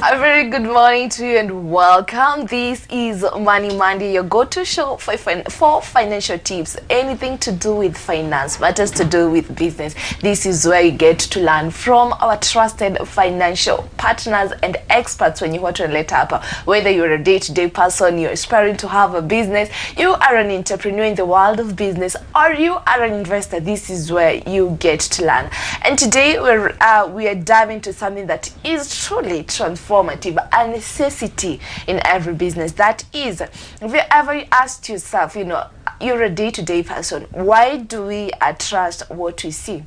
A very good morning to you and welcome. This is Money Monday, your go-to show for financial tips. Anything to do with finance, matters to do with business. This is where you get to learn from our trusted financial partners and experts when you want to relate up. Whether you're a day-to-day person, you're aspiring to have a business, you are an entrepreneur in the world of business, or you are an investor, this is where you get to learn. And today we are diving into something that is truly transformative, a necessity in every business. That is, have you ever asked yourself, you're a day-to-day person, why do we trust what we see?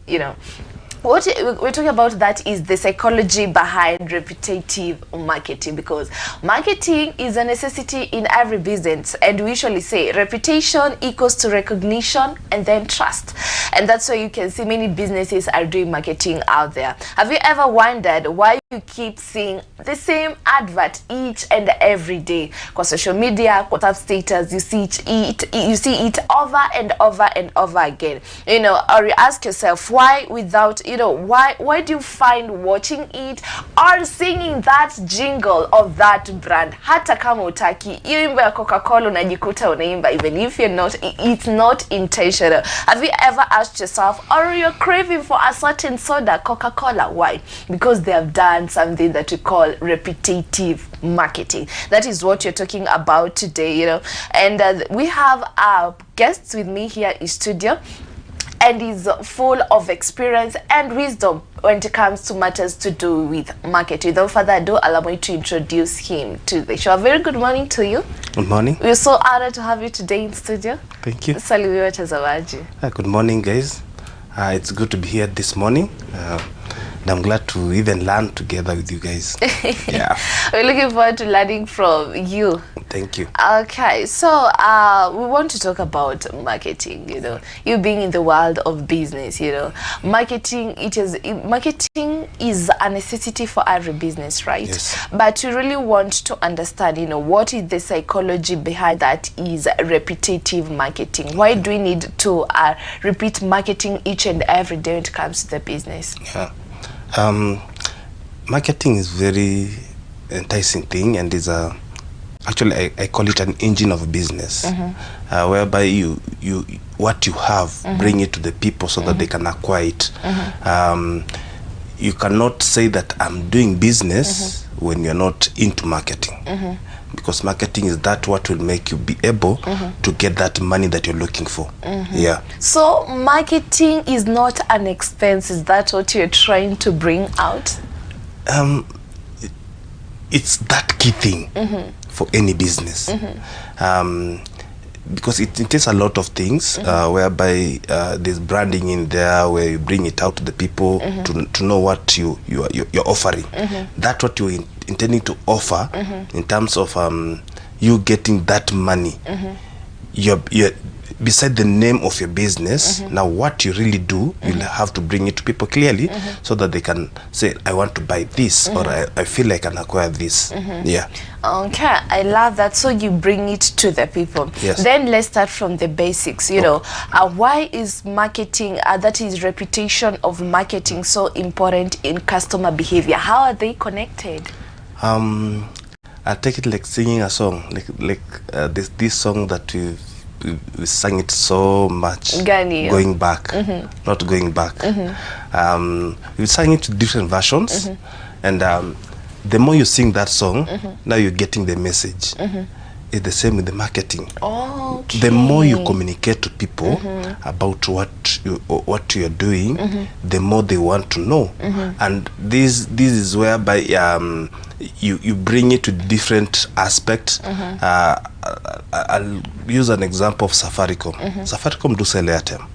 What we're talking about, that is the psychology behind repetitive marketing, because marketing is a necessity in every business, and we usually say reputation equals to recognition and then trust. And that's why you can see many businesses are doing marketing out there. Have you ever wondered why you keep seeing the same advert each and every day? Because social media, WhatsApp status, you see it over and over and over again. Or you ask yourself, why without why do you find watching it or singing that jingle of that brand, hata kama utaki imba ya Coca-Cola unajikuta unaimba, even if it's not intentional? Have you ever asked yourself, or you're craving for a certain soda, Coca-Cola? Why? Because they have done something that we call repetitive marketing. That is what you're talking about today, and we have our guests with me here in studio, and is full of experience and wisdom when it comes to matters to do with marketing. Without further ado, allow me to introduce him to the show. A very good morning to you. Good morning. We're so honored to have you today in studio. Thank you. Salimia watazamaji. Good morning, guys. It's good to be here this morning. And I'm glad to even learn together with you guys. Yeah. We're looking forward to learning from you. Thank you. Okay, so we want to talk about marketing. You being in the world of business, marketing is a necessity for every business, right? Yes. But we really want to understand, what is the psychology behind that is repetitive marketing. Why do we need to repeat marketing each and every day when it comes to the business? Yeah. Marketing is very enticing thing, and is actually I call it an engine of business, whereby you what you have, bring it to the people so that they can acquire it. You cannot say that I'm doing business when you're not into marketing, because marketing is that what will make you be able to get that money that you're looking for. Yeah. So marketing is not an expense. Is that what you're trying to bring out? It's that key thing for any business, because it takes a lot of things, whereby there's branding in there, where you bring it out to the people to know what you're offering. That's what you're intending to offer, in terms of you getting that money. You're beside the name of your business. Now what you really do, you'll have to bring it to people clearly, so that they can say, I want to buy this, or I feel like I can acquire this. Yeah. Okay, I love that. So you bring it to the people. Yes. Then let's start from the basics. Why is marketing, that is reputation of marketing, so important in customer behavior? How are they connected? I take it like singing a song, like this song that we sang it so much. Going back, not going back. We sang it to different versions, and the more you sing that song, now you're getting the message. It's the same with the marketing. Okay. The more you communicate to people about what you're doing, the more they want to know. And this is whereby you bring it to different aspects. I'll use an example of Safaricom. Safaricom do sell airtime.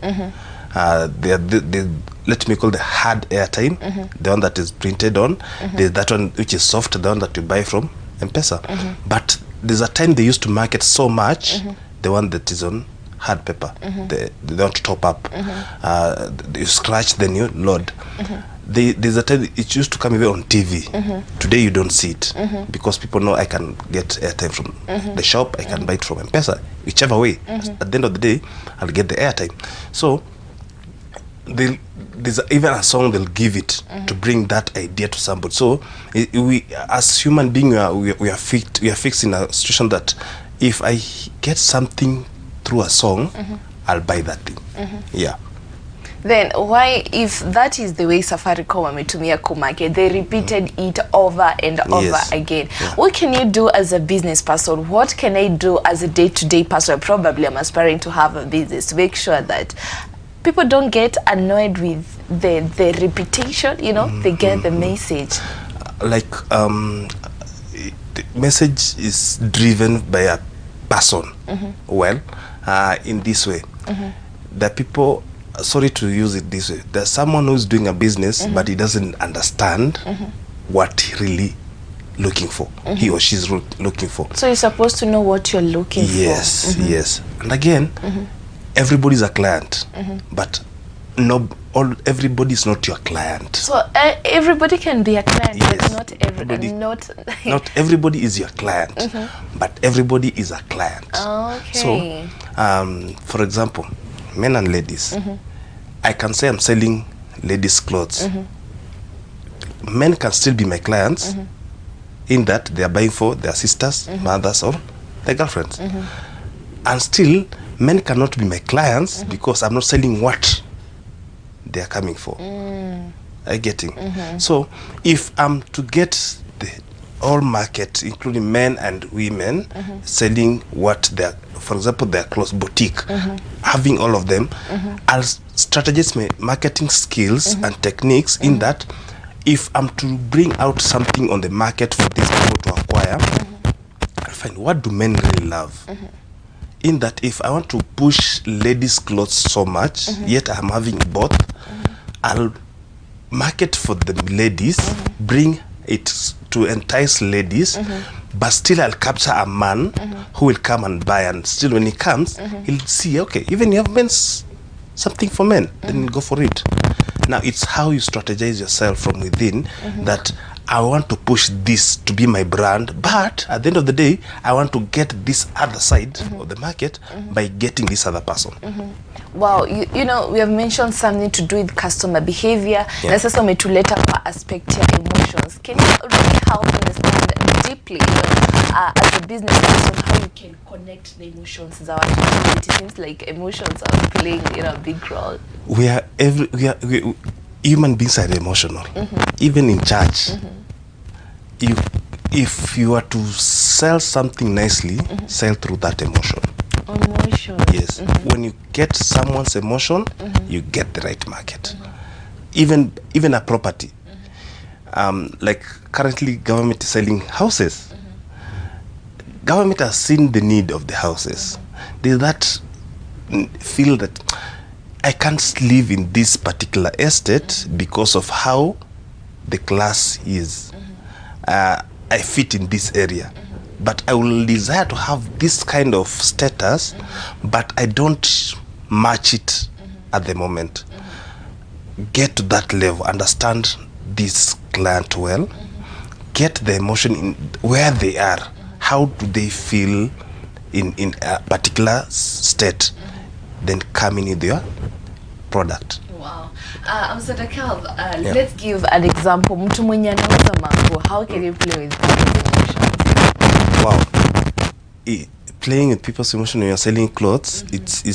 Let me call the hard airtime, the one that is printed on. There's that one which is soft, the one that you buy from MPESA. But there's a time they used to market so much the one that is on hard paper. They don't top up. You scratch, then you load. There's a time it used to come even on TV. Today you don't see it, because people know I can get airtime from the shop, I can buy it from MPESA, whichever way. At the end of the day, I'll get the airtime. So there's even a song they'll give it to bring that idea to somebody. So we as human beings, we are fixed in a situation that if I get something through a song, I'll buy that thing. Yeah. Then why, if that is the way Safaricom wametumia kumarket, they repeated it over and over again. What can you do as a business person? What can I do as a day-to-day person? Probably I'm aspiring to have a business, to make sure that people don't get annoyed with the repetition, you know, they get the message. Like the message is driven by a person. Well, in this way, the people, sorry to use it this way, there's someone who's doing a business but he doesn't understand what he really looking for, he or she's looking for. So you're supposed to know what you're looking for. Yes. And again, everybody's a client, but everybody is not your client. So everybody can be a client, but not everybody is your client, but everybody is a client. Okay. So for example, men and ladies, I can say I'm selling ladies clothes. Men can still be my clients, in that they are buying for their sisters, mothers, or their girlfriends. And still, men cannot be my clients because I'm not selling what they are coming for. Are you getting? So if I'm to get the all market, including men and women, selling what they're, for example, their clothes boutique, having all of them, I'll strategize my marketing skills and techniques in that if I'm to bring out something on the market for these people to acquire, I'll find what do men really love. In that if I want to push ladies clothes so much, yet I'm having both, I'll market for the ladies, bring it to entice ladies, but still I'll capture a man who will come and buy, and still when he comes, he'll see, okay, even you have men's something for men, then go for it. Now it's how you strategize yourself from within, that I want to push this to be my brand, but at the end of the day, I want to get this other side of the market by getting this other person. Wow, you know, we have mentioned something to do with customer behavior. Na sasa umetuleta kwa aspect ya emotions. Can you really help understand deeply, as a business person, how you can connect the emotions za watu? It seems like emotions are playing, you know, a big role. We human beings are emotional. Even in church, if you are to sell something nicely, sell through that emotion. Yes. When you get someone's emotion, you get the right market. Even a property. Like currently government is selling houses. Government has seen the need of the houses. There's that feel that I can't live in this particular estate because of how the class is. I fit in this area, but I will desire to have this kind of status, but I don't match it at the moment. Get to that level, understand this client well, get the emotion in where they are, how do they feel in a particular state, then come in with your product. Wow. Calv, let's give an example. Mtu mwenye anauza mango, how can you play with people's emotions? Wow. Playing with people's emotions when you're selling clothes, it's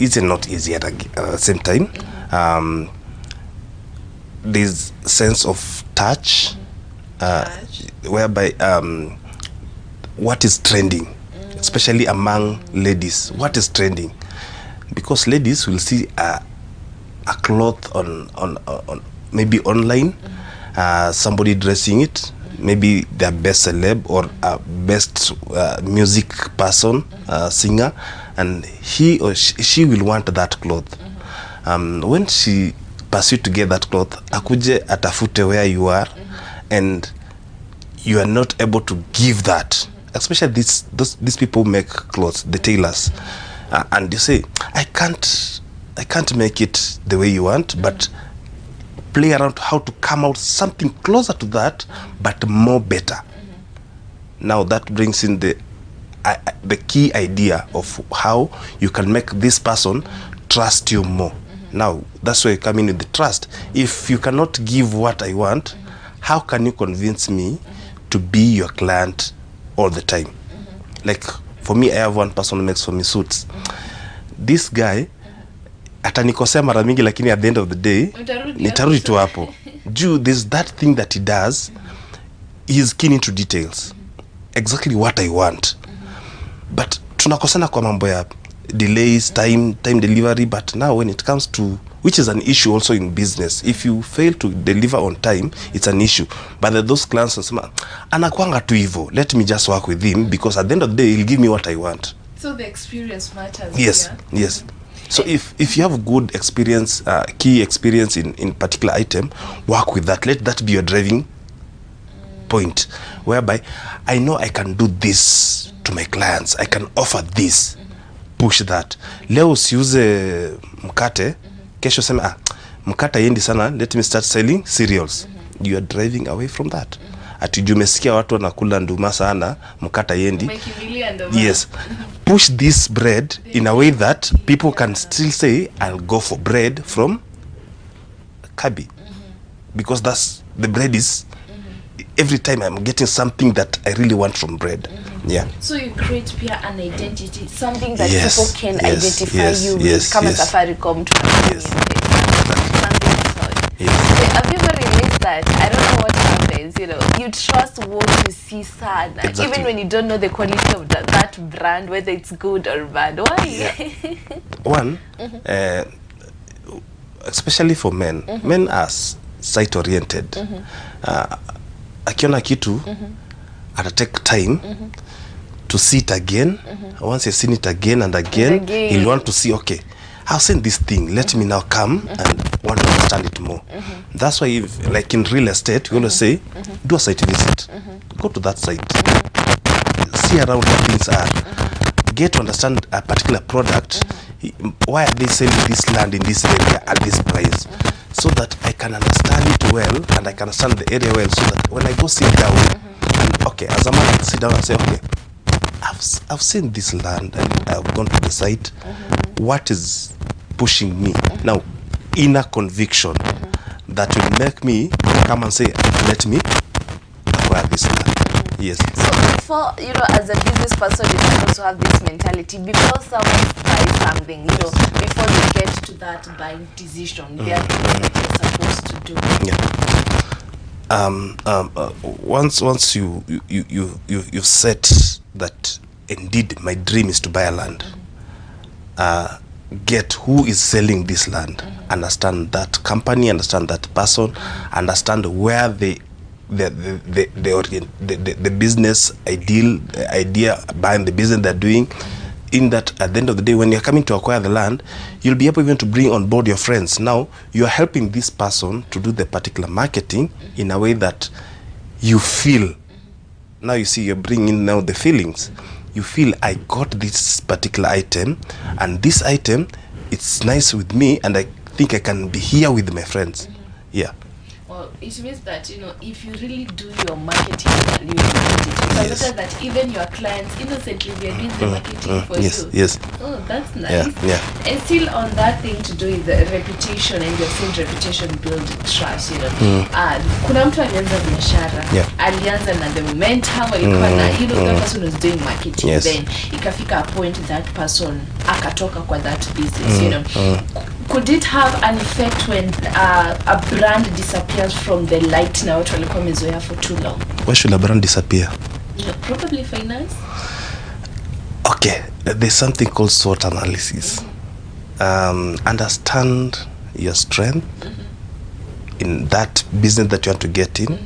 easy and not easy at the same time. There's sense of touch, whereby what is trending, especially among ladies, what is trending, because ladies will see a cloth on maybe online, somebody dressing it, maybe their best celeb or best music person, singer, and he or she will want that cloth. When she pursues to get that cloth, akuje atafute where you are, and you are not able to give that. Especially these people make clothes, the tailors, and you say, I can't make it the way you want, but play around how to come out something closer to that, but more better. Now that brings in the key idea of how you can make this person trust you more. Now, that's where you come in with the trust. If you cannot give what I want, how can you convince me to be your client all the time? Like, for me, I have one person who makes for me suits. This guy, atanikosea mara mingi, lakini at the end of the day, nitarudi tu hapo. There's that thing that he does. He's keen into details. Exactly what I want. But tunakosana kwa mambo ya delays, time delivery. But now when it comes to, which is an issue also in business, if you fail to deliver on time, it's an issue. But those clients wanasema anakuanga tu hivyo, let me just work with him, because at the end of the day he'll give me what I want. So the experience matters. Yes. So if you have good experience, key experience in particular item, work with that. Let that be your driving point, whereby I know I can do this to my clients, I can offer this. Push that. Leo usiuze mkate, kesho sema mkate yendi sana, let me start selling cereals. You are driving away from that. Ati umesikia watu wanakula nduma sana, mkate yendi. Yes. Push this bread in a way that people can still say, I'll go for bread from Kabi. Because that's, the bread is, every time I'm getting something that I really want from bread. Yeah. So you create an identity, something that people can identify you with. Come Safaricom to have you ever realized that? I don't know what happens, you trust what you see sana, even when you don't know the quality of that brand, whether it's good or bad. Why? Yeah. One, especially for men, men are sight oriented. Akiona kitu, ata take time to see it again. Once you've seen it again and again, he'll want to see, okay, I've seen this thing, let me now come and want to understand it more. That's why, if, like in real estate, we always say, do a site visit. Go to that site. See around where things are. Get to understand a particular product. Why are they selling this land in this area at this price? So that I can understand it well, and I can understand the area well, so that when I go sit down, and okay, as a man, I sit down and say, okay, I've seen this land, and I've gone to the site. What is pushing me? Now, inner conviction that will make me come and say, let me acquire this land. Yes. So before, as a business person, you can also have this mentality. Before someone buys something, before you get to that buying decision, there are things that you're supposed to do. Yeah. Once you set that, indeed, my dream is to buy a land. Get who is selling this land. Understand that company, understand that person, understand where the business idea behind the business they're doing. In that, at the end of the day, when you're coming to acquire the land, you'll be able even to bring on board your friends. Now, you're helping this person to do the particular marketing in a way that you feel. Now you see, you're bringing now the feelings. You feel, I got this particular item, and this item, it's nice with me, and I think I can be here with my friends. Yeah. Well, it means that, if you really do your marketing and you notice that even your clients innocently, they're doing the marketing for you. Yes. Oh, that's nice. Yeah. And still on that thing to do with the reputation, and you're saying reputation build trust, kuna mtu alianza biashara, alianza na the momentum, alikuwa na that person was doing marketing, then ikafika a point that person akatoka kwa that business, Could it have an effect when a brand disappears from the light na watu walikuwa wamezoea for too long? Why should a brand disappear? Probably finance. Okay, there's something called SWOT analysis. Understand your strength in that business that you want to get in.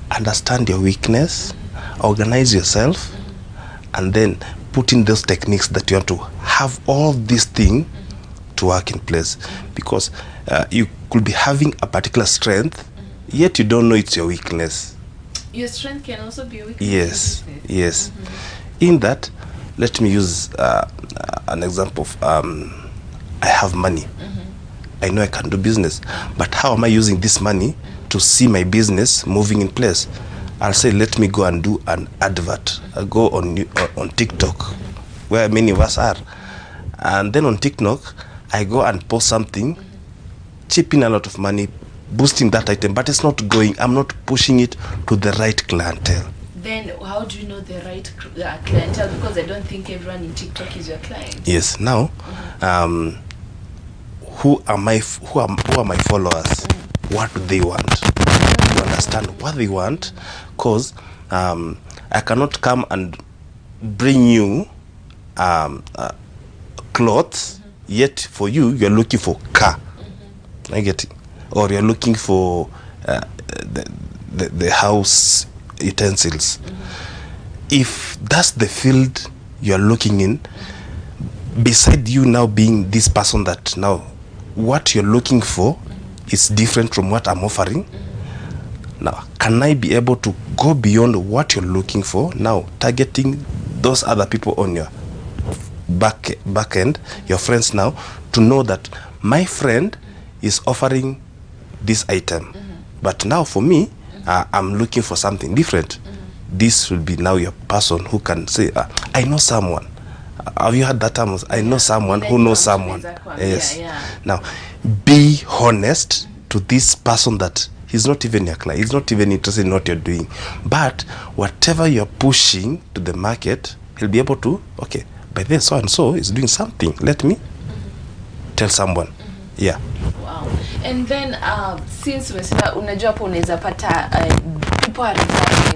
Understand your weakness. Organize yourself. And then put in those techniques that you want to have all these things to work in place, because you could be having a particular strength, yet you don't know it's your weakness. Your strength can also be a weakness. Yes. In that, let me use an example of I have money. I know I can do business, but how am I using this money to see my business moving in place? I'll say, let me go and do an advert. I'll go on TikTok, where many of us are, and then on TikTok I go and post something, chip in a lot of money, boosting that item, but it's not going. I'm not pushing it to the right clientele. Then how do you know the right clientele? Because I don't think everyone in TikTok is your client. Yes. Now, who are my followers? What do they want? You understand what they want, because I cannot come and bring you clothes, yet for you, you're looking for car. I get it. Or you're looking for the house utensils. If that's the field you're looking in, beside you now being this person that now what you're looking for is different from what I'm offering. Now, can I be able to go beyond what you're looking for, now targeting those other people on your back end, your friends, now to know that my friend is offering this item, but now for me, I'm looking for something different. This will be now your person who can say, I know someone. Have you heard that term? I know someone who knows someone. Yes. Now, be honest to this person that he's not even your client. He's not even interested in what you're doing. But whatever you're pushing to the market, he'll be able to, okay, by this so and so is doing something. Let me tell someone. Yeah. Wow. And then since unajua hapo unaweza pata people are resigning.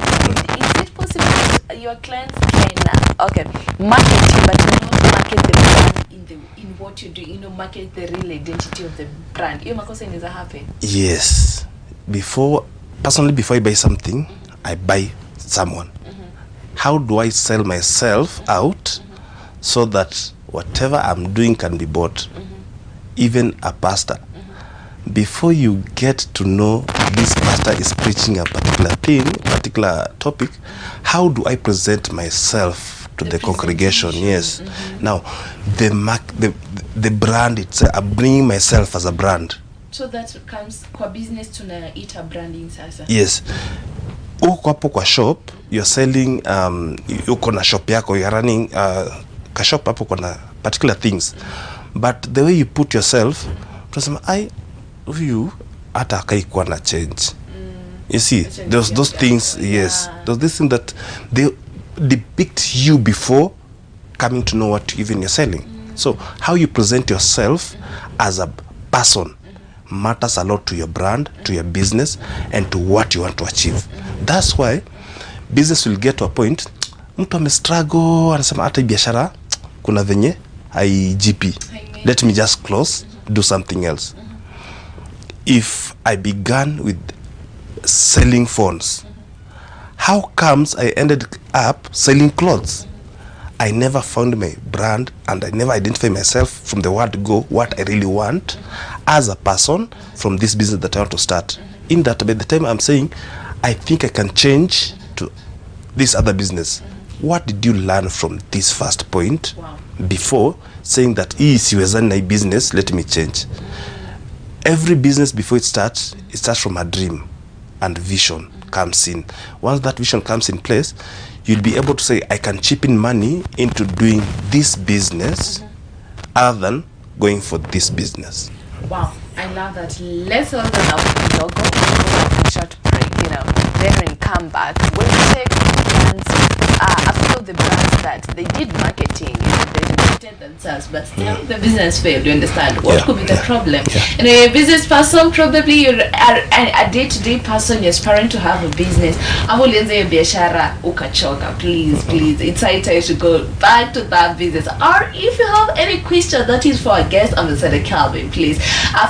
Is it possible that your clients can market you, but you not market the brand in what you do, market the real identity of the brand? Hiyo makosa inaweza happen. Yes. Personally, before I buy something, I buy someone. How do I sell myself out so that whatever I'm doing can be bought? Even a pastor. Before you get to know this pastor is preaching a particular thing, particular topic, how do I present myself to the congregation? Yes. Now, the brand itself, I'm bringing myself as a brand. So that comes kwa business tunaita branding sasa. Yes. Uko hapo kwa shop, you're selling, uko na shop yako, you're running ka shop hapo kuna particular things. But the way you put yourself, tunasema you hata akaikuwa na change. You see, those things, yes. Those things that they depict you before coming to know what even you're selling. So how you present yourself as a person matters a lot to your brand, to your business, and to what you want to achieve. That's why business will get to a point, mtu amestruggle, anasema hata biashara kuna venye IGP. Let me just close, do something else. If I began with selling phones, how comes I ended up selling clothes? I never found my brand, and I never identified myself from the word go, what I really want as a person from this business that I want to start. In that, by the time I'm saying, I think I can change to this other business. What did you learn from this first point before saying that siwezani na business, let me change? Every business before it starts from a dream, and vision comes in. Once that vision comes in place, you'll be able to say, I can chip in money into doing this business other than going for this business. Wow, I love that. Let's hold on up the logo, a short break, then we come back. We'll take brands, a few of the brands that they did marketing, they marketed themselves, but still the business failed. You understand? What could be the problem? And a business person, probably you're a day-to-day person, you're aspiring to have a business. Biashara ukachoka, please, it's time to go back to that business. Or if you have any question that is for our guest, Ambassador Calvin, please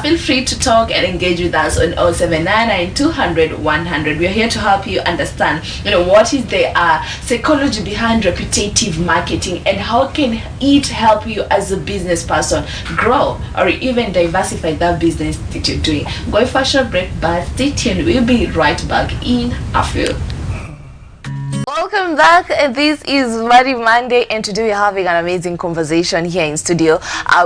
feel free to talk and engage with us on 0799 200 100. We are here to help you understand, what is the psychology behind repetitive marketing, and how can it help you as a business person grow or even diversify that business that you're doing. Going for a short break, but stay tuned. We'll be right back in a few. Welcome back. This is Money Monday, and today we're having an amazing conversation here in studio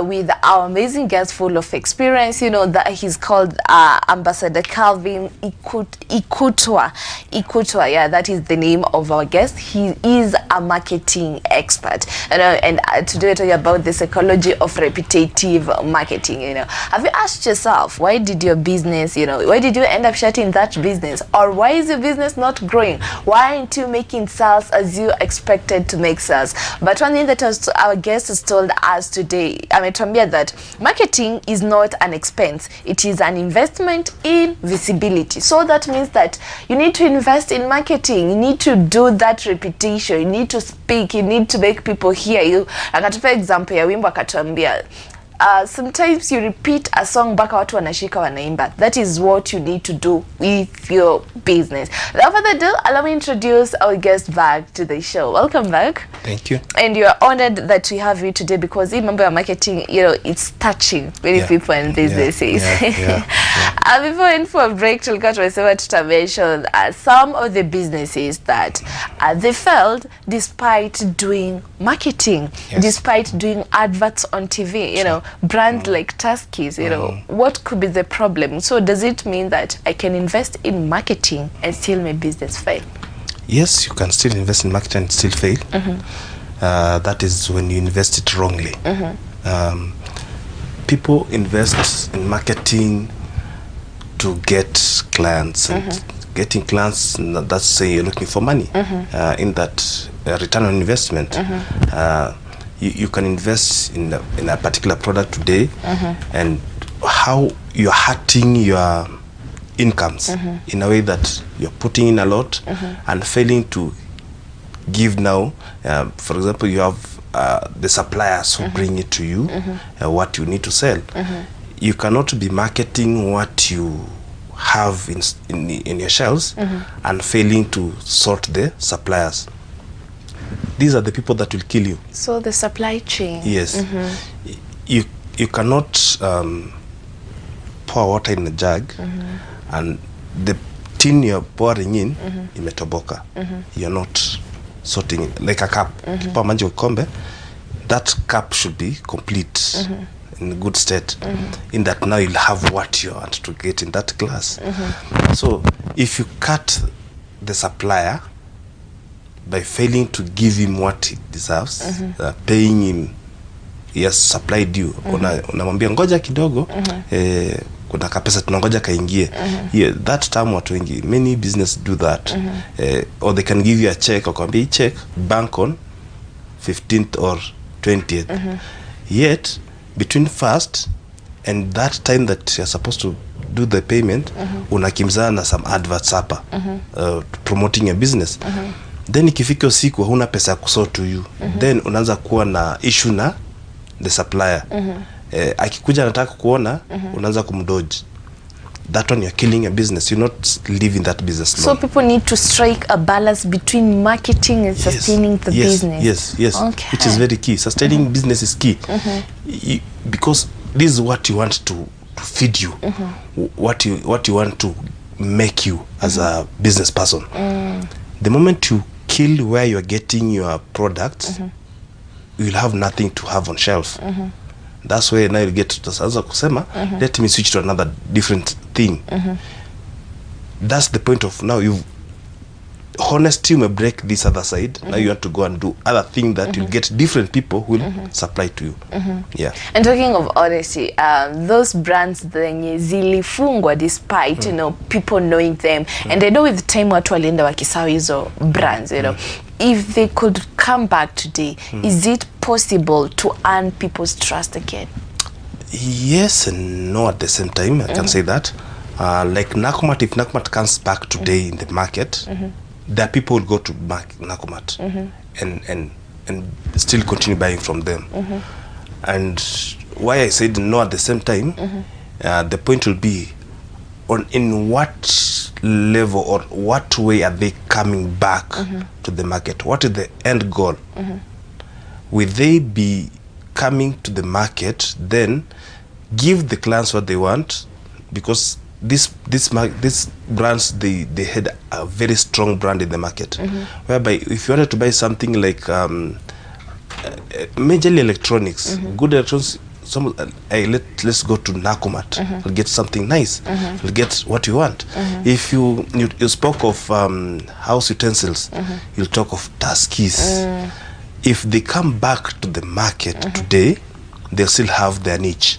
with our amazing guest full of experience. You know that he's called Ambassador Calvin Ikutwa. Ikutwa, yeah, that is the name of our guest. He is a marketing expert. And today we're talking about the psychology of repetitive marketing. You know, have you asked yourself, why did your business, why did you end up shutting that business? Or why is your business not growing? Why aren't you making sales as you expected to make sales? But one thing that our guest has told us today, ametuambia that marketing is not an expense, it is an investment in visibility. So that means that you need to invest in marketing, you need to do that repetition, you need to speak, you need to make people hear you. Akatupa example ya wimbo akatuambia, sometimes you repeat a song mpaka watu wanashika wanaimba. That is what you need to do with your business. Without further ado, allow me introduce our guest back to the show. Welcome back. Thank you. And you are honored that we have you today, because remember, marketing, it's touching many people and businesses. Before we went for a break, tulikuwa tumesema tutamention some of the businesses that they failed despite doing marketing, despite doing adverts on TV. Brands like Tuskies, what could be the problem? So does it mean that I can invest in marketing and still my business fail? Yes, you can still invest in marketing and still fail. That is when you invest it wrongly. People invest in marketing to get clients, and getting clients, that's say you're looking for money. In that return on investment, you can invest in a particular product today, and how you're hurting your incomes in a way that you're putting in a lot and failing to give now. For example, you have the suppliers who bring it to you, what you need to sell. You cannot be marketing what you have in your shelves and failing to sort the suppliers. These are the people that will kill you. So the supply chain. Yes. You cannot pour water in a jug and the tin you're pouring in imetoboka. You're not sorting it like a cup. Pour maji ukombe, that cup should be complete, in good state, in that now you'll have what you want to get in that glass. So if you cut the supplier by failing to give him what he deserves, paying him, yes, supply due, unamwambia ngoja kidogo, kuna kapesa tunangoja kaingie. That time watu wengi, many business do that. Or they can give you a check, or kwambia check bank on 15th or 20th. Yet between first and that time that you're supposed to do the payment, unakimzana na some adverts hapa, promoting your business. Then ikifika usiku huna pesa ya kusort to you, then unaanza kuwa na issue na the supplier. Akikuja anataka kuona, unaanza kumdodge. That one you're killing a business. You're not living that business long. So people need to strike a balance between marketing and sustaining the business. Yes. Okay. Which is very key. Sustaining business is key. Because this is what you want to feed you. What you want to make you as a business person. The moment you kill where you're getting your products, you'll have nothing to have on shelf. That's where now you get to sasa kusema, let me switch to another different thing. That's the point of now you've honesty may break this other side. Now you want to go and do other thing that you get different people who will supply to you. Yeah. And talking of honesty, those brands zenye zilifungwa despite people knowing them, and I know with time watu walienda wakisahau hizo brands, if they could come back today, is it possible to earn people's trust again? Yes and no at the same time. I can say that. Like Nakumat, if Nakumat comes back today in the market, there are people who will go to Nakumat and still continue buying from them. And why I said no at the same time, the point will be in what level or what way are they coming back to the market? What is the end goal? Will they be coming to the market, then give the clients what they want? Because these brands, they had a very strong brand in the market, whereby if you wanted to buy something like majorly electronics, good electronics, let's go to Nakumat. We'll get something nice. We'll get what you want. If you spoke of house utensils, you'll talk of Taskis. If they come back to the market today, they'll still have their niche,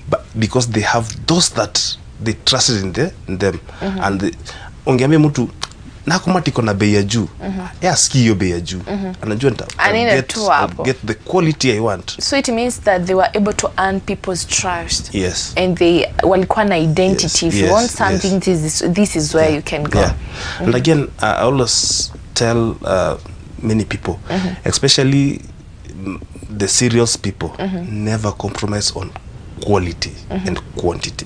but because they have those that they trusted in them, and ungeambia mtu Nakumat iko na bei ya juu, aski hiyo bei ya juu, anajua get the quality I want. So it means that they were able to earn people's trust. Yes. And they walikuwa na identity. If you want something, this is where you can go. And again, I always tell many people, especially the serious people, never compromise on quality and quantity.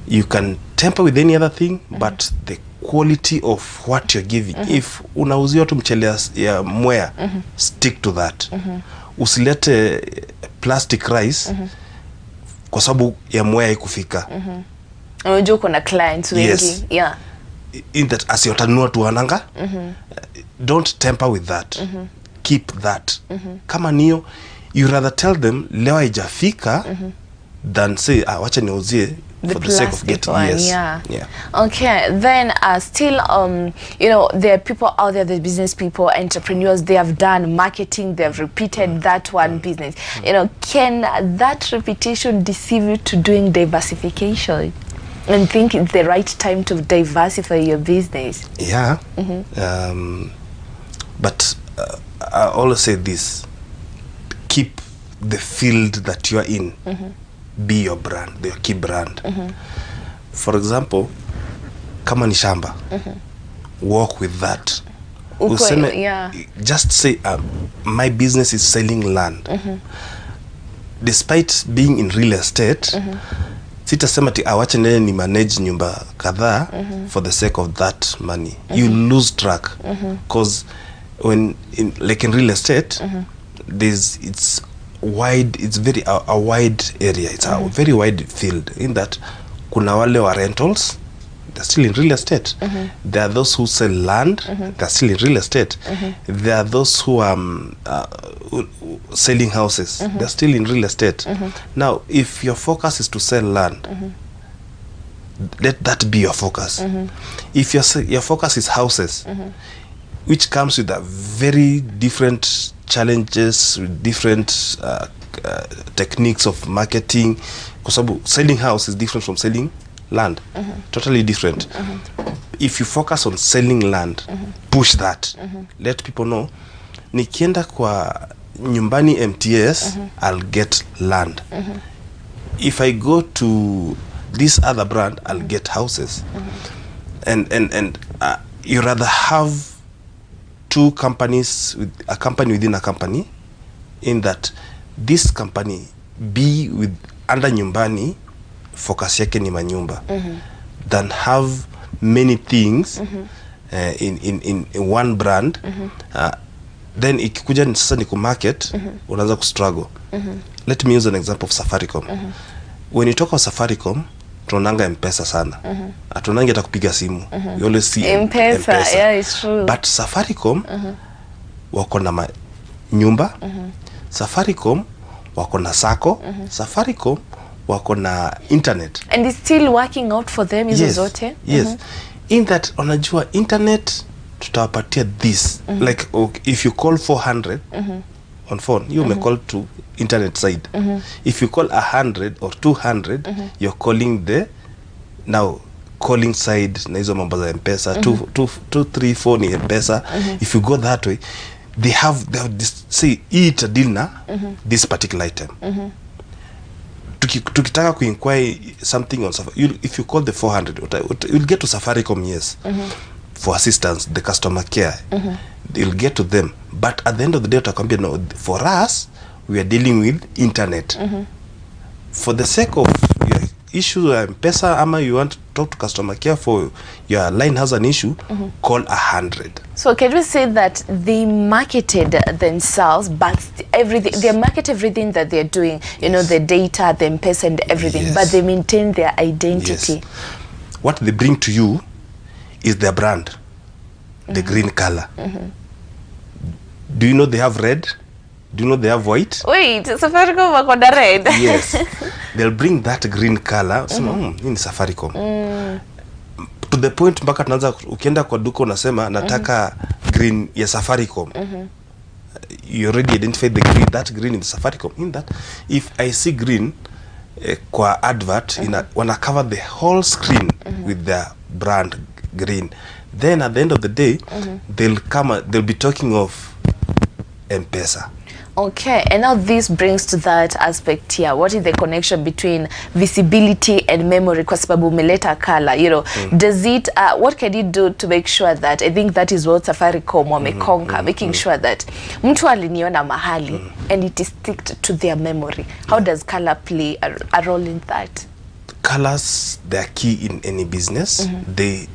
You can temper with any other thing, but the quality of what you're giving, if unauzia tu mchele ya mwea, stick to that. Usilete plastic rice kwa sababu ya mwea ikufika. Unajua kuna clients wengi. In that asiyotanua tu ananga, don't temper with that. Keep that. Kama niyo, you rather tell them leo haijafika than say wacha niuzie for the sake of getting Okay, then still you know, there are people out there, the business people, entrepreneurs, they have done marketing, they have repeated that one business. You know, can that repetition deceive you to doing diversification and think it's the right time to diversify your business? But I always say this: keep the field that you are in. Be your brand, your key brand. For example, kama ni shamba, work with that. Just say, my business is selling land. Despite being in real estate, sitasema ti awache nene ni manage nyumba kadhaa for the sake of that money. You lose track, because when like in real estate, it's wide, it's very a wide area, it's a very wide field, in that kuna wale wa rentals, they're still in real estate. There are those who sell land, they're still in real estate. There are those who are selling houses, they're still in real estate. Now, if your focus is to sell land, let that be your focus. If your focus is houses, which comes with a very different challenges, with different techniques of marketing, because selling house is different from selling land, totally different. If you focus on selling land, push that, let people know nikienda kwa nyumbani MTS, I'll get land. If I go to this other brand, I'll get houses. And you rather have two companies, with a company within a company, in that this company be with under nyumbani, focus yake ni manyumba, than have many things in one brand. Then ikikuja sasa ni ku market, unaanza ku struggle. Let me use an example of Safaricom. When you talk of Safaricom, tunanga MPESA sana. Atunangi hata kupiga simu. You always see MPESA. Yeah, it's true. But Safaricom wako na nyumba. Safaricom wako na sako. Safaricom wako na internet. And it's still working out for them, is zote? Yes. In that, unajua internet tutawapatia this. Like if you call 400 on phone, you may call to internet side. If you call 100 or 200, you're calling the now calling side na hizo mambo za MPESA. 234 ni MPESA. If you go that way, they have this, say eat a deal na this particular item. Tukitaka ku inquire something on Safaricom, if you call the 400, you'll get to Safaricom, yes, for assistance, the customer care. You'll get to them, but at the end of the day, utakwambia no, for us we are dealing with internet. For the sake of issue MPESA ama you want to talk to customer care for your line has an issue, call 100. So can we say that they marketed themselves, but everything, they market everything that they're doing, you know, the data, the MPESA and everything, but they maintain their identity. Yes. What they bring to you is their brand, the green color. Do you know they have red? Do you know they have white? Wait, Safaricom wakonda red. Yes. They'll bring that green color. So, in Safaricom. To the point mpaka tunaanza ukienda kwa duka unasema nataka green ya Safaricom. You already identified the green, that green in Safaricom. In that, if I see green kwa advert, wanna cover the whole screen with their brand green. Then at the end of the day, they'll be talking of MPESA. Okay, and now this brings to that aspect here. What is the connection between visibility and memory? Kwa sababu umeleta color, you know, does it, what can you do to make sure that, I think that is what Safaricom wamekonka, making sure that mtu aliniona mahali and it is sticked to their memory. How does color play a role in that? Colors, they are key in any business. They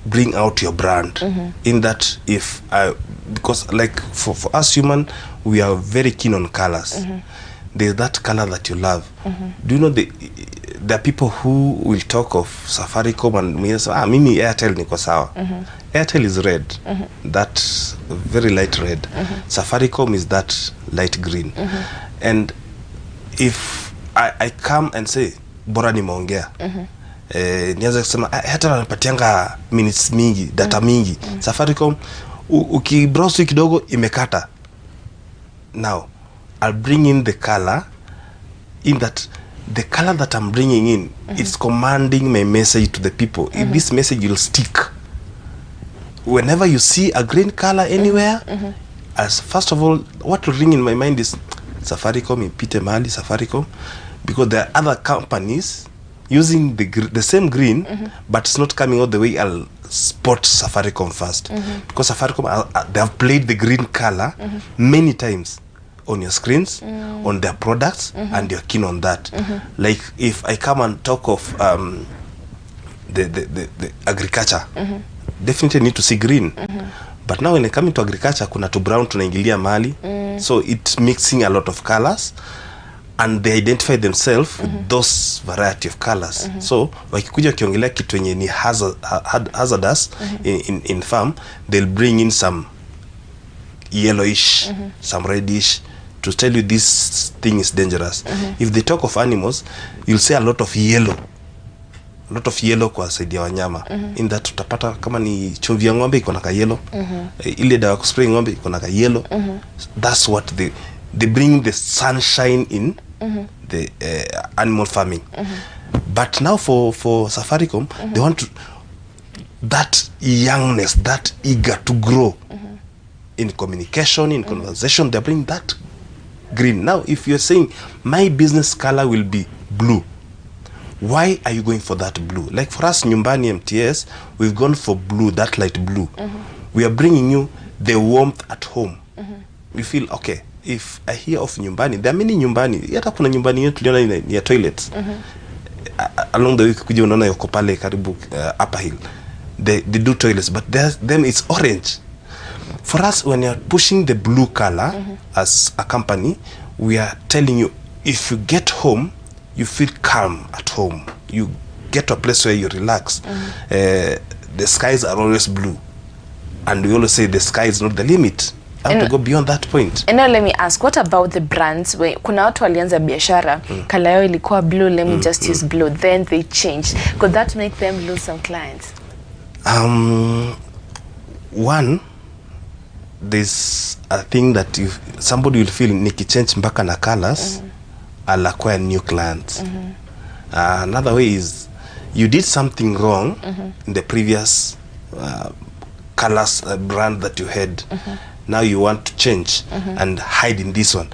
bring out your brand. In that, if because like for us human, we are very keen on colors. There's that color that you love. Do you know there are people who will talk of Safaricom and say, mimi Airtel niko sawa. Airtel is red, that very light red. Safaricom is that light green. And if I come and say bora nimeongea, nianza kusema hata anapatianga minutes mingi, data mingi. Safaricom ukibrowse kidogo imekata. Now I'll bring in the color, in that the color that I'm bringing in, it's commanding my message to the people. This message will stick. Whenever you see a green color anywhere, as first of all, what will ring in my mind is Safaricom, ipite mahali Safaricom, because there are other companies using the same green, but it's not coming all the way. I'll spot Safaricom first, because Safaricom, they have played the green color many times on your screens, on their products, and you're keen on that. Like if I come and talk of the agriculture, definitely need to see green. But now when I come into agriculture, kuna to brown tunaingilia mali, so it's mixing a lot of colors, and they identify themselves with those variety of colors. So wakikuja wakiongelea kitu yenye ni hazardous in farm, they'll bring in some yellowish, some reddish, to tell you this thing is dangerous. If they talk of animals, you'll see a lot of yellow. A lot of yellow kwa side ya wanyama. In that utapata kama ni chumvi ya ng'ombe iko na ka yellow. Ile dawa kuspray ng'ombe iko na ka yellow. That's what they bring the sunshine in the animal farming. But now for Safaricom, they want to, that youngness, that eager to grow in communication, in conversation, they bring that green. Now if you're saying my business color will be blue, why are you going for that blue? Like for us nyumbani MTS, we've gone for blue, that light blue. We are bringing you the warmth at home. You feel okay. If I hear of nyumbani, there are many nyumbani. Yata kuna nyumbani yetu tuliona ni ya toilets. Along the way kuja unaona yoko pale karibu Upper Hill. They do toilets, but them it's orange. For us, when you're pushing the blue color as a company, we are telling you, if you get home, you feel calm at home. You get to a place where you relax. The skies are always blue. And we always say the sky is not the limit. I have to go beyond that point. And now let me ask, what about the brands? Kuna watu walianza biashara, kala yao ilikuwa blue, let me just use blue. Then they changed. Could that make them lose some clients? One, there's a thing that if somebody will feel nikichange mpaka na colors, I'll acquire new clients. Another way is you did something wrong in the previous colors brand that you had. Now you want to change and hide in this one.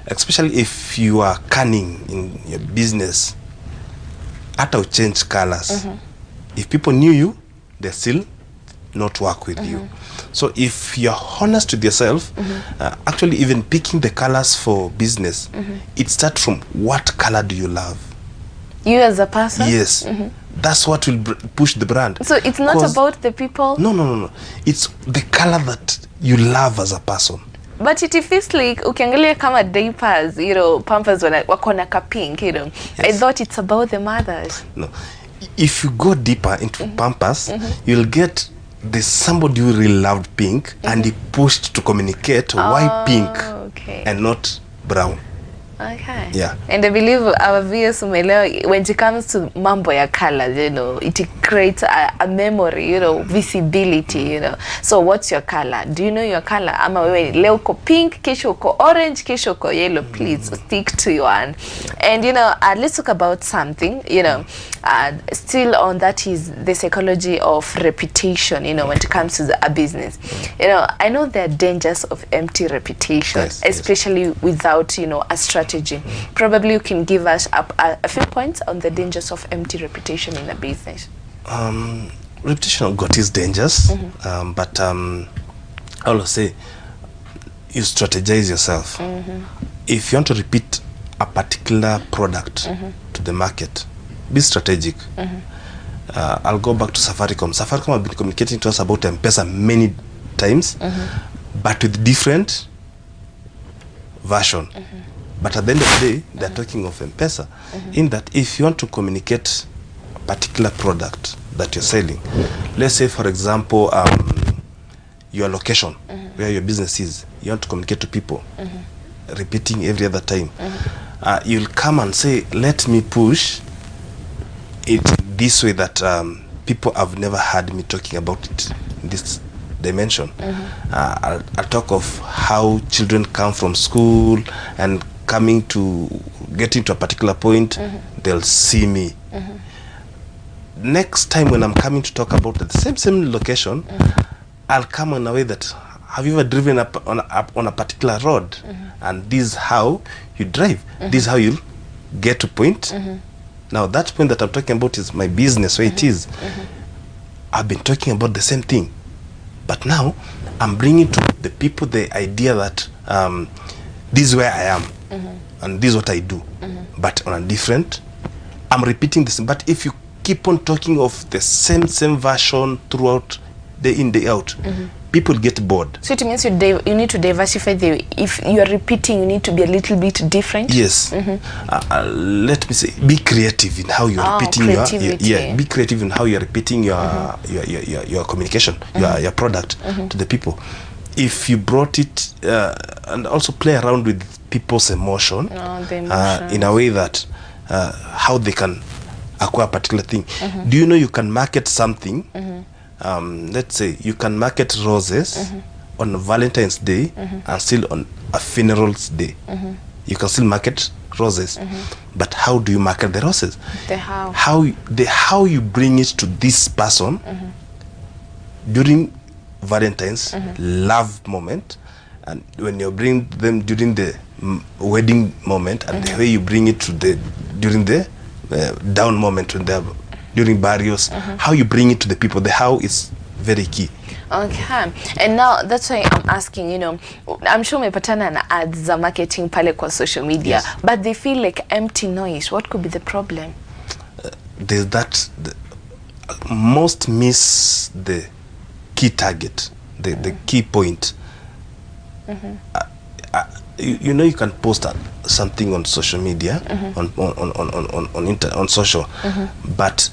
Especially if you are cunning in your business, ata change colors. If people knew you, they still not work with you. So if you're honest with yourself, actually even picking the colors for business, it starts from what color do you love? You as a person? Yes. That's what will push the brand. So it's not about the people? No. It's the color that you love as a person. But it feels like ukiangalia kama diapers, you know, Pampers wako na ka pink, you know. Yes. I thought it's about the mothers. No. If you go deeper into Pampers, you'll get there's somebody who really loved pink and he pushed to communicate why pink and not brown. Okay. Yeah. And I believe our viewers umelewa, when it comes to mambo ya colors, you know, it creates a memory, you know, visibility, you know. So what's your color? Do you know your color? Ama wewe leo uko pink, kesho uko orange, kesho uko yellow. Please stick to your one. And you know, let's talk about something, you know, still on that is the psychology of reputation, you know, when it comes to a business. You know, I know there are dangers of empty reputation, especially without, you know, a strategy. Probably you can give us a few points on the dangers of empty reputation in a business. Reputation got its dangers, but I will say you strategize yourself. If you want to repeat a particular product to the market, be strategic. I'll go back to Safaricom. Safaricom have been communicating to us about MPESA many times, but with different version. But at the end of the day, they're talking of MPESA, in that if you want to communicate a particular product that you're selling, let's say, for example, your location, where your business is, you want to communicate to people, repeating every other time, you'll come and say, let me push it this way that people have never heard me talking about it in this dimension. I'll talk of how children come from school and coming to getting to a particular point, they'll see me. Next time when I'm coming to talk about the same location, I'll come in a way that, have you ever driven up on a particular road? And this is how you drive. This is how you get to point. Now that point that I'm talking about is my business, where it is. I've been talking about the same thing, but now I'm bringing to the people the idea that this is where I am, and this is what I do, but on a different, I'm repeating this. But if you keep on talking of the same version throughout, day in, day out, people get bored. So it means you need to diversify. If you are repeating, you need to be a little bit different. Yes. Let me say, be creative in how you're repeating your be creative in how you're repeating your communication, your product to the people. If you brought it and also play around with people's emotion, in a way that how they can acquire a particular thing. Do you know you can market something? Let's say you can market roses on Valentine's Day and still on a funeral's day. You can still market roses, but how do you market the roses? How you bring it to this person during Valentine's love moment, and when you bring them during the wedding moment, and the way you bring it to the during the down moment when they're during burials, how you bring it to the people, the how is very key. Okay, and now that's why I'm asking, you know, I'm sure umepatana na ads za marketing pale kwa social media, but they feel like empty noise. What could be the problem? There's that most miss the key target, the key point. You know, you can post something on social media, on social, but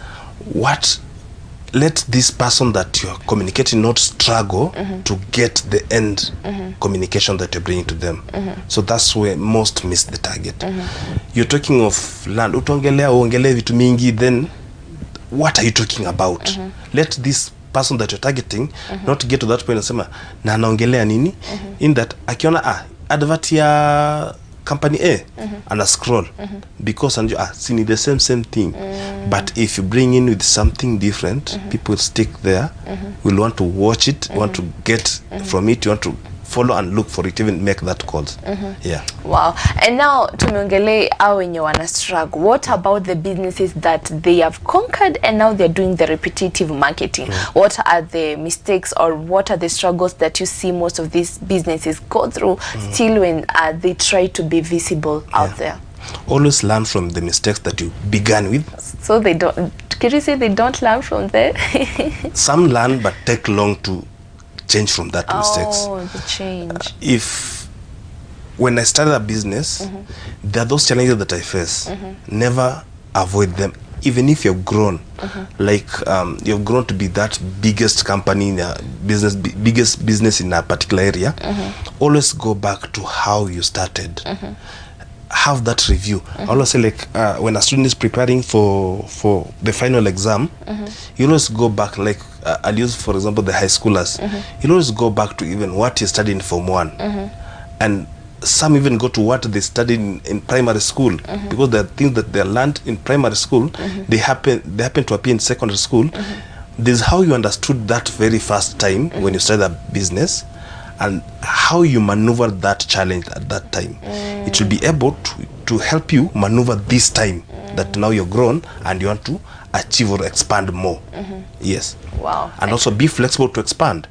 let this person that you're communicating not struggle to get the end communication that you're bringing to them. So that's where most miss the target. You're talking of land, uongelee vitu mingi, then what are you talking about? Let this person that you're targeting not get to that point and sema na naongelea nini, in that akiona advert ya company A and a scroll because and you seeing the same thing. But if you bring in with something different, people stick there, will want to watch it, want to get from it, you want to follow and look for it, even make that calls. Yeah. Wow. And now tumeongelea au wenye wana struggle. What about the businesses that they have conquered and now they're doing the repetitive marketing? What are the mistakes or what are the struggles that you see most of these businesses go through still when they try to be visible out there? Always learn from the mistakes that you began with. So they don't, can you say they don't learn from there? Some learn but take long to change from that mistakes. Oh, the change. When I started a business, there are those challenges that I face. Never avoid them, even if you've grown. Like you've grown to be that biggest company in a business, biggest business in a particular area. Always go back to how you started. Have that review. I always say, like when a student is preparing for the final exam, you always go back, like I'll use for example the high schoolers. You always go back to even what you studied in Form 1, and some even go to what they studied in primary school, because there are things that they learned in primary school, they happen to appear in secondary school. This is how you understood that very first time when you started a business, and how you maneuver that challenge at that time. It will be able to help you maneuver this time that now you're grown and you want to achieve or expand more. Yes. Wow. And also be flexible to expand.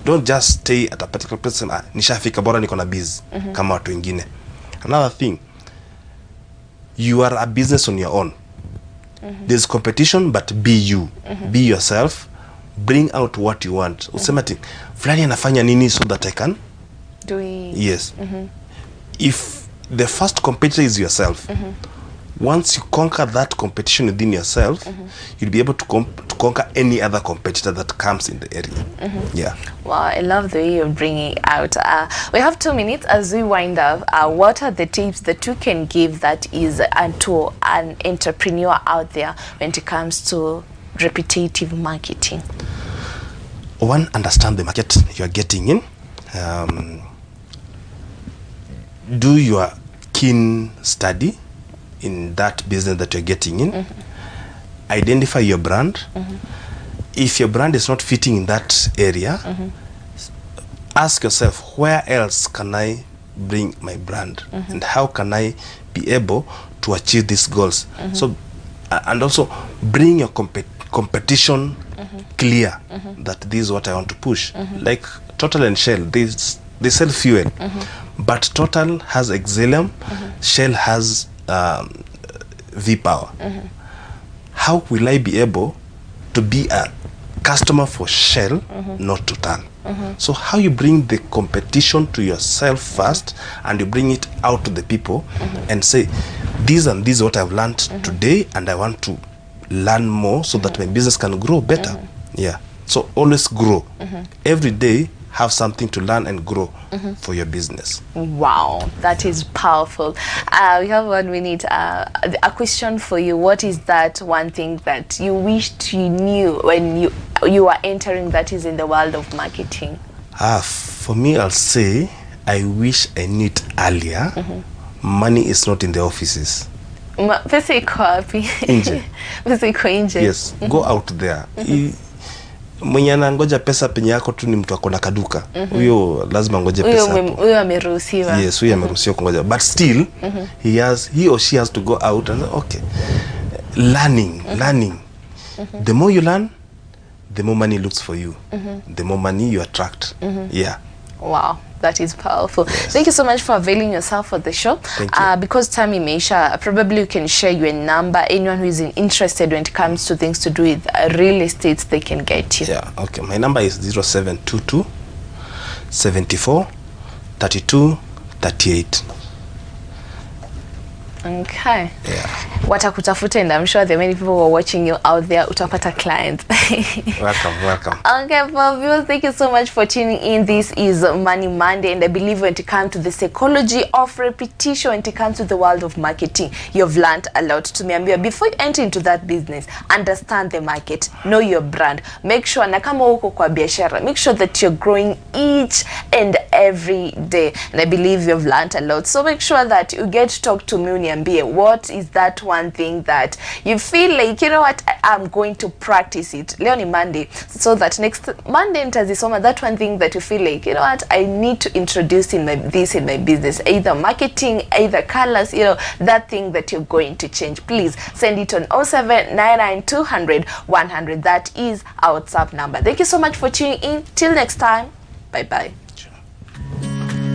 Don't just stay at a particular place. Nishafika bora niko na biz kama watu wengine. Another thing, you are a business on your own. There's competition, but be you. Be yourself. Bring out what you want. Usema ati fulani anafanya nini so that I can do it. Yes. If the first competitor is yourself, once you conquer that competition within yourself, you'll be able to conquer any other competitor that comes in the area. Yeah. Wow, I love the way you're bringing it out. We have 2 minutes as we wind up. What are the tips that you can give that is to an entrepreneur out there when it comes to repetitive marketing? One, understand the market you are getting in. Do your keen study in that business that you're getting in. Identify your brand. If your brand is not fitting in that area, ask yourself, where else can I bring my brand, and how can I be able to achieve these goals? So, and also bring your competition clear, that this is what I want to push. Like Total and Shell, they sell fuel, but Total has Exilium, Shell has V-Power. How will I be able to be a customer for Shell, not Total? So how you bring the competition to yourself first, and you bring it out to the people, and say, this and this is what I've learned today, and I want to learn more so that my business can grow better. Yeah. So always grow. Every day have something to learn and grow for your business. Wow, that is powerful. We have 1 minute. A question for you. What is that one thing that you wished you knew when you were entering, that is in the world of marketing? For me, I'll say I wish I knew it earlier. Money is not in the offices. Pesa iko wapi? Nje. Pesa iko nje. Yes, go out there. Mwenye anangoja pesa penye yako tu ni mtu akona kaduka. Huyo lazima ngoje pesa hapo. Huyo ameruhusiwa. Yes, huyo ameruhusiwa kungoja. But still, he or she has to go out and okay. Learning. The more you learn, the more money looks for you. The more money you attract. Yeah. Wow, that is powerful. Yes. Thank you so much for availing yourself for the show. Thank you. Because time imeisha, probably you can share your number. Anyone who is interested when it comes to things to do with real estate, they can get you. Yeah, okay. My number is 0722 74 32 38. Okay. Yeah. Watakutafuta, and I'm sure there are many people who are watching you out there. Utapata clients. Welcome. Okay, for viewers, thank you so much for tuning in. This is Money Monday, and I believe when it comes to the psychology of repetition, when it comes to the world of marketing, you've learned a lot. Tumeambiwa before you enter into that business, understand the market, know your brand, make sure na kama uko kwa biashara, make sure that you're growing each and every day. And I believe you've learned a lot. So make sure that you get to talk to me. What is that one thing that you feel like, you know what, I'm going to practice it. Leo ni Monday, so that next Monday nitazisoma that one thing that you feel like, you know what, I need to introduce this in my business, either marketing, either colors, you know, that thing that you're going to change. Please send it on 0799200100. That is our WhatsApp number. Thank you so much for tuning in. Till next time, bye bye.